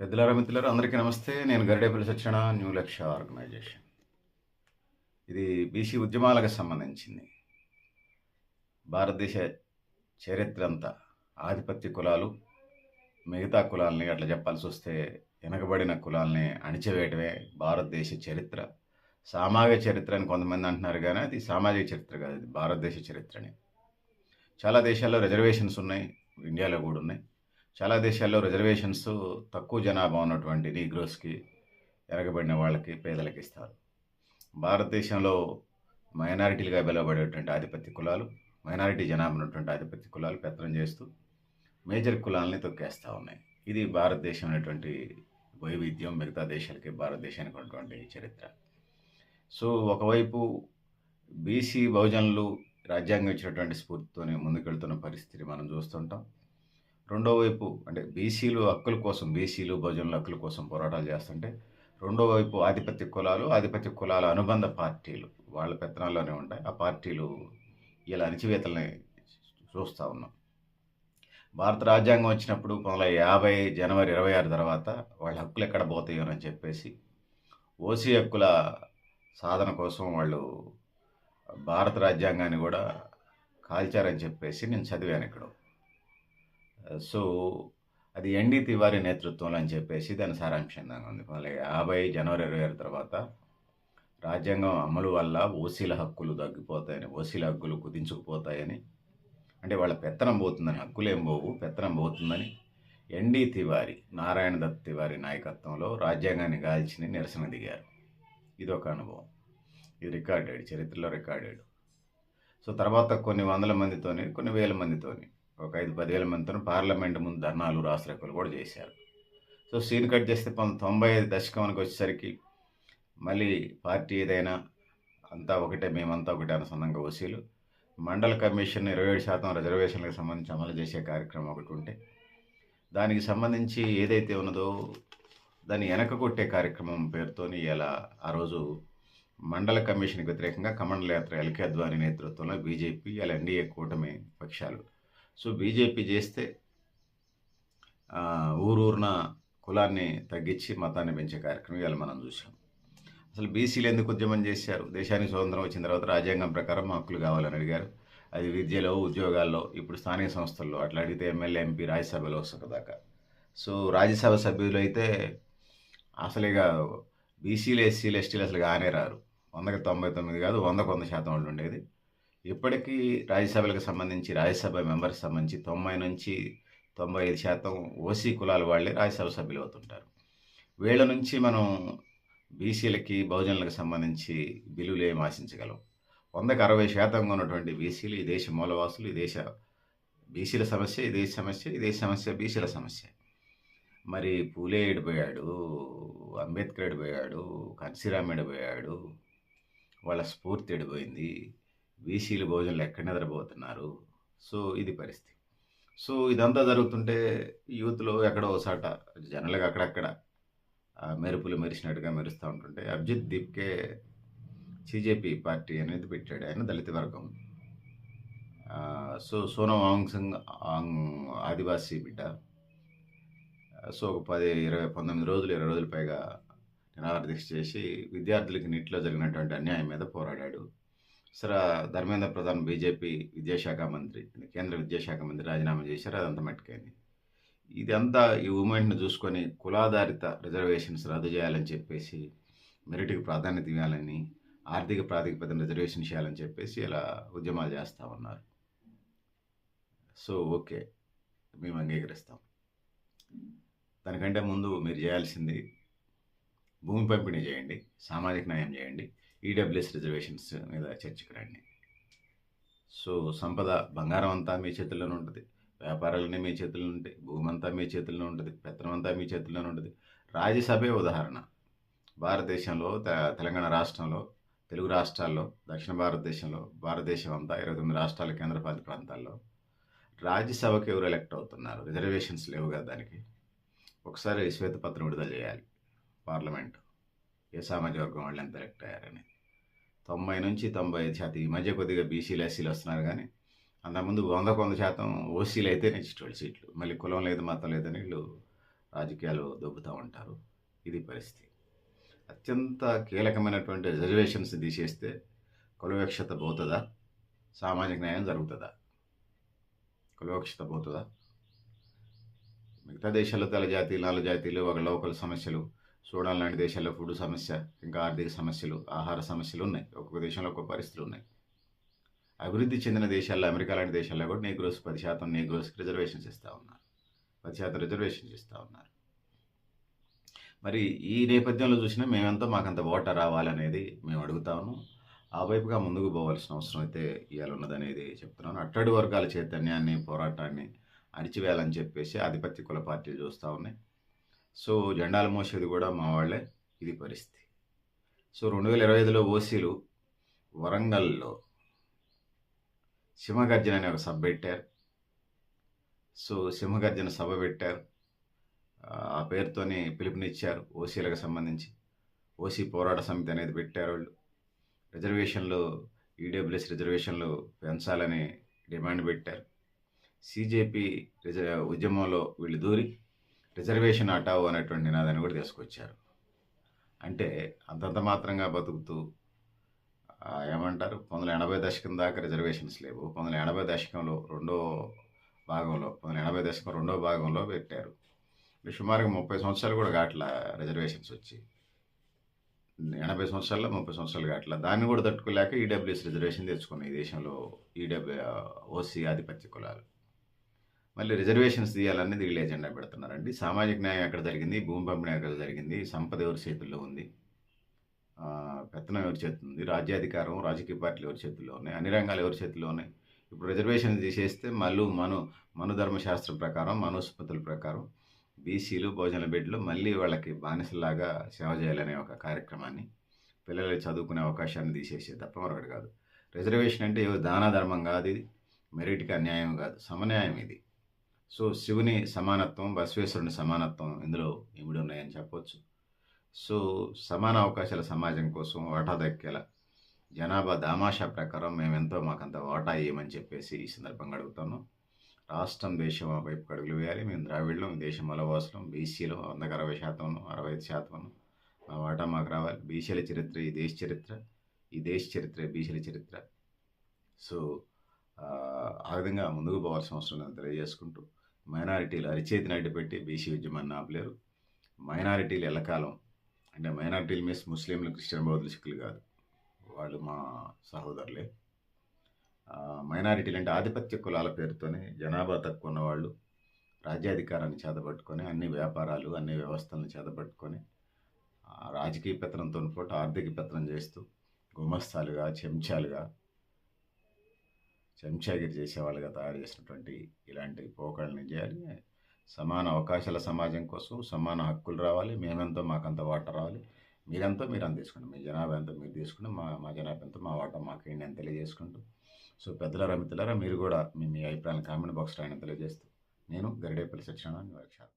పెద్దలారా మిత్రులారా అందరికీ నమస్తే. నేను గరిడేపల్లి సత్యనారాయణ న్యూ లక్ష్య ఆర్గనైజేషన్. ఇది బీసీ ఉద్యమాలకు సంబంధించింది. భారతదేశ చరిత్ర అంతా ఆధిపత్య కులాలు మిగతా కులాలని అట్లా చెప్పాల్సి వస్తే వెనకబడిన కులాలని అణిచివేయటమే భారతదేశ చరిత్ర. సామాజిక చరిత్ర అని కొంతమంది అంటున్నారు కానీ అది సామాజిక చరిత్ర కాదు, ఇది భారతదేశ చరిత్రని. చాలా దేశాల్లో రిజర్వేషన్స్ ఉన్నాయి, ఇండియాలో కూడా ఉన్నాయి. చాలా దేశాల్లో రిజర్వేషన్స్ తక్కువ జనాభా ఉన్నటువంటి నీగ్రోస్కి, వెనకబడిన వాళ్ళకి, పేదలకు ఇస్తారు. భారతదేశంలో మైనారిటీలుగా పిలువబడేటువంటి ఆధిపత్య కులాలు, మైనారిటీ జనాభా ఉన్నటువంటి ఆధిపత్య కులాలు పెత్తనం చేస్తూ మేజర్ కులాలని తొక్కేస్తూ ఉన్నాయి. ఇది భారతదేశం అనేటువంటి వైవిధ్యం, మిగతా దేశాలకి భారతదేశానికి ఉన్నటువంటి చరిత్ర. సో ఒకవైపు బీసీ బహుజనులు రాజ్యాంగం ఇచ్చినటువంటి స్ఫూర్తితోనే ముందుకెళ్తున్న పరిస్థితిని మనం చూస్తుంటాం. రెండో వైపు అంటే బీసీలు హక్కుల కోసం, బీసీలు బహుజనుల హక్కుల కోసం పోరాటాలు చేస్తుంటే, రెండో వైపు ఆధిపత్య కులాల అనుబంధ పార్టీలు వాళ్ళ పెత్తనాల్లోనే ఉంటాయి. ఆ పార్టీలు ఇలా అణచివేతల్ని చూస్తూ ఉన్నాం. భారత రాజ్యాంగం వచ్చినప్పుడు 1950 జనవరి 26 తర్వాత వాళ్ళ హక్కులు ఎక్కడ పోతాయోనని చెప్పేసి ఓసీ హక్కుల సాధన కోసం వాళ్ళు భారత రాజ్యాంగాన్ని కూడా కాల్చారని చెప్పేసి నేను చదివాను ఇక్కడ. సో అది ఎన్డీ తివారీ నేతృత్వంలో అని చెప్పేసి దాని సారాంశం ఉంది. 1950 జనవరి 26 తర్వాత రాజ్యాంగం అమలు వల్ల ఓసీల హక్కులు తగ్గిపోతాయని, ఓసీల హక్కులు కుదించుకుపోతాయని, అంటే వాళ్ళ పెత్తనం పోతుందని, హక్కులేం పోవు, పెత్తనం పోతుందని ఎన్డీ తివారీ, నారాయణ దత్ తివారీ నాయకత్వంలో రాజ్యాంగాన్ని గాల్చి నిరసన దిగారు. ఇది ఒక అనుభవం, ఇది రికార్డెడ్, చరిత్రలో రికార్డెడ్. సో తర్వాత కొన్ని వందల మందితోని, కొన్ని వేల మందితోని, ఒక 5-10 వేల మందితో పార్లమెంట్ ముందు ధర్నాలు, రాష్ట్రకులు కూడా చేశారు. సో సీన్ కట్ చేస్తే 1995 దశకానికి వచ్చేసరికి మళ్ళీ పార్టీ ఏదైనా అంతా ఒకటే, మేమంతా ఒకటే అనుసంధానంగా ఓసీలు మండల కమిషన్ 27% రిజర్వేషన్లకు సంబంధించి అమలు చేసే కార్యక్రమం ఒకటి ఉంటే, దానికి సంబంధించి ఏదైతే ఉన్నదో దాన్ని వెనక కొట్టే కార్యక్రమం పేరుతోని ఇలా ఆ రోజు మండల కమిషన్కి వ్యతిరేకంగా కమండల యాత్ర ఎల్కే అద్వానీ నేతృత్వంలో బీజేపీ, ఇలా ఎన్డీఏ కూటమి పక్షాలు. సో బీజేపీ చేస్తే ఊరూరున కులాన్ని తగ్గించి మతాన్ని పెంచే కార్యక్రమం ఇలా మనం చూసాం. అసలు బీసీలు ఎందుకు ఉద్యమం చేశారు? దేశానికి స్వతంత్రం వచ్చిన తర్వాత రాజ్యాంగం ప్రకారం హక్కులు కావాలని అడిగారు. అది విద్యలో, ఉద్యోగాల్లో, ఇప్పుడు స్థానిక సంస్థల్లో, అట్లా అడిగితే ఎమ్మెల్యే, ఎంపీ, రాజ్యసభలో వస్తారు దాకా. సో రాజ్యసభ సభ్యులు అయితే అసలుగా బీసీలు, ఎస్సీలు, ఎస్టీలు అసలు కానే రారు. 100కి 99 కాదు, 100కు 100% వాళ్ళు ఉండేది. ఇప్పటికీ రాజ్యసభలకు సంబంధించి, రాజ్యసభ మెంబర్కి సంబంధించి 90 నుంచి 95% ఓసీ కులాల వాళ్ళే రాజ్యసభ సభ్యులు అవుతుంటారు. వీళ్ళ నుంచి మనం బీసీలకి, బహుజనులకు సంబంధించి బిల్లులు ఏమి ఆశించగలం? 100కి 60% ఉన్నటువంటి బీసీలు ఈ దేశ మూలవాసులు, ఈ దేశ బీసీల సమస్య, ఈ దేశ సమస్య, ఈ దేశ సమస్య బీసీల సమస్య. మరి పూలే ఎడిపోయాడు, అంబేద్కర్ ఎడిపోయాడు, కన్సీరామ్ ఎడిపోయాడు, వాళ్ళ స్ఫూర్తి ఎడిపోయింది, బీసీలు బహుజనులు ఎక్కడ నిద్రపోతున్నారు? సో ఇది పరిస్థితి. సో ఇదంతా జరుగుతుంటే యూత్లో ఎక్కడో ఒకసాట జనరల్గా అక్కడక్కడ మెరుపులు మెరిసినట్టుగా మెరుస్తూ ఉంటుంటే అభిజిత్ దీప్కే సిజేపీ పార్టీ అనేది పెట్టాడు. ఆయన దళిత వర్గం. సో సోనం వాంగ్ సింగ్ ఆదివాసీ బిడ్డ. సో ఒక 19 రోజులు 20 రోజుల పైగా నిరాహార దీక్ష చేసి విద్యార్థులకి నీటిలో జరిగినటువంటి అన్యాయం మీద పోరాడాడు. సరే ధర్మేంద్ర ప్రధాన్ బీజేపీ విద్యాశాఖ మంత్రి, కేంద్ర విద్యాశాఖ మంత్రి రాజీనామా చేశారు. అదంతా మట్టుకైంది. ఇదంతా ఈ మూమెంట్ని చూసుకొని కులాధారిత రిజర్వేషన్స్ రద్దు చేయాలని చెప్పేసి, మెరిట్కి ప్రాధాన్యత ఇవ్వాలని, ఆర్థిక ప్రాతిపదికన రిజర్వేషన్ చేయాలని చెప్పేసి ఇలా ఉద్యమాలు చేస్తూ ఉన్నారు. సో ఓకే, మేము అంగీకరిస్తాం. దానికంటే ముందు మీరు చేయాల్సింది భూమి పంపిణీ చేయండి, సామాజిక న్యాయం చేయండి, ఈడబ్ల్యూఎస్ రిజర్వేషన్స్ మీద చర్చకు రండి. సో సంపద, బంగారం అంతా మీ చేతుల్లోనే ఉంటుంది, వ్యాపారాలన్నీ మీ చేతుల్లో ఉంటాయి, భూమి అంతా మీ చేతుల్లో ఉంటుంది, పెత్తనం అంతా మీ చేతుల్లోనే ఉంటుంది. రాజ్యసభే ఉదాహరణ. భారతదేశంలో, తెలంగాణ రాష్ట్రంలో, తెలుగు రాష్ట్రాల్లో, దక్షిణ భారతదేశంలో, భారతదేశం అంతా 29 రాష్ట్రాల కేంద్రపాలిత ప్రాంతాల్లో రాజ్యసభకి ఎవరు ఎలక్ట్ అవుతున్నారు? రిజర్వేషన్స్ లేవు కదా దానికి. ఒకసారి శ్వేతపత్రం విడుదల చేయాలి పార్లమెంట్, ఏ సామాజిక వర్గం వాళ్ళు ఎంత ఎలక్ట్ అయ్యారని. 90 నుంచి 95% ఈ మధ్య కొద్దిగా బీసీలు, ఎస్సీలు వస్తున్నారు కానీ అంతకుముందు 100% ఓసీలు అయితే నెక్స్ట్ సీట్లు. మళ్ళీ కులం లేదు, మతం లేదని వీళ్ళు రాజకీయాలు దొబ్బుతూ ఉంటారు. ఇది పరిస్థితి. అత్యంత కీలకమైనటువంటి రిజర్వేషన్స్ తీసేస్తే కుల వివక్షత పోతుందా? సామాజిక న్యాయం జరుగుతుందా? కుల వివక్షత పోతుందా? మిగతా దేశాల్లో తెల్ల జాతీయులు, నల్ల జాతీయులు, ఒక లోకల్ సమస్యలు, సూడాన్ లాంటి దేశాల్లో ఫుడ్ సమస్య, ఇంకా ఆర్థిక సమస్యలు, ఆహార సమస్యలు ఉన్నాయి. ఒక్కొక్క దేశంలో ఒక్కొక్క పరిస్థితులు ఉన్నాయి. అభివృద్ధి చెందిన దేశాల్లో, అమెరికా లాంటి దేశాల్లో కూడా నీగ్రోస్ 10% నీగ్రోస్కి రిజర్వేషన్స్ ఇస్తూ ఉన్నారు. 10% రిజర్వేషన్స్ ఇస్తూ ఉన్నారు. మరి ఈ నేపథ్యంలో చూసినా మేమెంతో మాకంత ఓటర్ రావాలనేది మేము అడుగుతా ఉన్నాం. ఆ వైపుగా ముందుకు పోవాల్సిన అవసరం అయితే ఇవాళ ఉన్నదనేది చెప్తున్నాను. అట్టడి వర్గాల చైతన్యాన్ని, పోరాటాన్ని అణిచివేయాలని చెప్పేసి ఆధిపత్య కుల పార్టీలు చూస్తూ ఉన్నాయి. సో జెండాలు మోసేది కూడా మా వాళ్ళే. ఇది పరిస్థితి. సో 2025లో ఓసీలు వరంగల్లో సింహగర్జన అనే ఒక సభ పెట్టారు. సో సింహగర్జన సభ పెట్టారు. ఆ పేరుతోని పిలుపునిచ్చారు ఓసీలకు సంబంధించి. ఓసీ పోరాట సమితి అనేది పెట్టారు వాళ్ళు. రిజర్వేషన్లు, ఈడబ్ల్యూఎస్ రిజర్వేషన్లు పెంచాలని డిమాండ్ పెట్టారు. సీజేపీ ఉద్యమంలో వీళ్ళు దూరి రిజర్వేషన్ హటావు అనేటువంటి నినాదాన్ని కూడా తీసుకొచ్చారు. అంటే అంతంత మాత్రంగా బతుకుతూ ఏమంటారు 1980 దశకం దాకా రిజర్వేషన్స్ లేవు. 1980 దశకంలో రెండో భాగంలో పెట్టారు. సుమారుగా 30 సంవత్సరాలు కూడా కాట్ల రిజర్వేషన్స్ వచ్చి 80 సంవత్సరాల్లో 30 సంవత్సరాలు కాట్ల. దాన్ని కూడా తట్టుకోలేక ఈడబ్ల్యూఎస్ రిజర్వేషన్ తెచ్చుకున్నాయి ఈ దేశంలో ఓసీ ఆధిపత్య కులాలు. మళ్ళీ రిజర్వేషన్స్ తీయాలనేది వీళ్ళు ఎజెండా పెడుతున్నారండి. సామాజిక న్యాయం ఎక్కడ జరిగింది? భూమి పంపిణీ ఎక్కడ జరిగింది? సంపద ఎవరి చేతుల్లో ఉంది? పెత్తనం ఎవరి చేతుల్లో ఉంది? రాజ్యాధికారం, రాజకీయ పార్టీలు ఎవరి చేతుల్లో ఉన్నాయి? అన్ని రంగాలు ఎవరి చేతుల్లో ఉన్నాయి? ఇప్పుడు రిజర్వేషన్ తీసేస్తే మను ధర్మశాస్త్రం ప్రకారం, మనుస్మృతుల ప్రకారం బీసీలు, భోజన బిడ్డలు మళ్ళీ వాళ్ళకి బానిసలాగా సేవ చేయాలనే ఒక కార్యక్రమాన్ని, పిల్లలు చదువుకునే అవకాశాన్ని తీసేసే తప్ప మరొకటి కాదు. రిజర్వేషన్ అంటే దాన ధర్మం కాదు, ఇది మెరిట్కి అన్యాయం కాదు, సమన్యాయం ఇది. సో శివుని సమానత్వం, బసవేశ్వరుని సమానత్వం ఇందులో ఇమిడి ఉన్నాయని చెప్పవచ్చు. సో సమాన అవకాశాల సమాజం కోసం వాటా దక్కేల జనాభా దామాషా ప్రకారం మాకంత వాటా ఇవ్వమని చెప్పేసి ఈ సందర్భంగా అడుగుతున్నాం. రాష్ట్రం, దేశం ఆ వైపు అడుగులు వేయాలి. మేము ద్రావిడ్లం, దేశం మూలవాసులం, బీసీలో 160%, 65% మా వాటా మాకు రావాలి. బీసీల చరిత్ర ఈ దేశ చరిత్ర, ఈ దేశ చరిత్ర బీసీల చరిత్ర. సో ఆ విధంగా ముందుకు పోవాల్సిన అవసరం ఉందని తెలియజేసుకుంటూ, మైనారిటీలు అరిచేతిని అడ్డుపెట్టి బీసీ ఉద్యమాన్ని ఆపలేరు. మైనారిటీలు ఎల్లకాలం, అంటే మైనారిటీలు మీన్స్ ముస్లింలు, క్రిస్టియన్, బౌద్ధులు, సిక్కులు కాదు, వాళ్ళు మా సహోదరులే. మైనారిటీలు అంటే ఆధిపత్య కులాల పేరుతోనే జనాభా తక్కువ ఉన్నవాళ్ళు రాజ్యాధికారాన్ని చేతపట్టుకొని, అన్ని వ్యాపారాలు, అన్ని వ్యవస్థలను చేతపట్టుకొని, రాజకీయ పెత్తనంతో పాటు ఆర్థిక పెత్తనం చేస్తూ గుమస్తాలుగా, చెంచాగిరి చేసేవాళ్ళుగా తయారు చేసినటువంటి ఇలాంటి పోకడని చేయాలి. సమాన అవకాశాల సమాజం కోసం సమాన హక్కులు రావాలి. మేమెంతో మాకంత వాటా రావాలి. మీరెంతో మీరు అంత తీసుకోండి. మీ జనాభా ఎంతో మీరు తీసుకుని మా జనాభా ఎంతో మా వాటా మాకేంటి అని తెలియజేసుకుంటూ, సో పెద్దలారా, మిత్రులారా, మీరు కూడా మీ అభిప్రాయాలను కామెంట్ బాక్స్ రాయని తెలియజేస్తూ, నేను గరిడేపల్లి సత్యనారాయణ.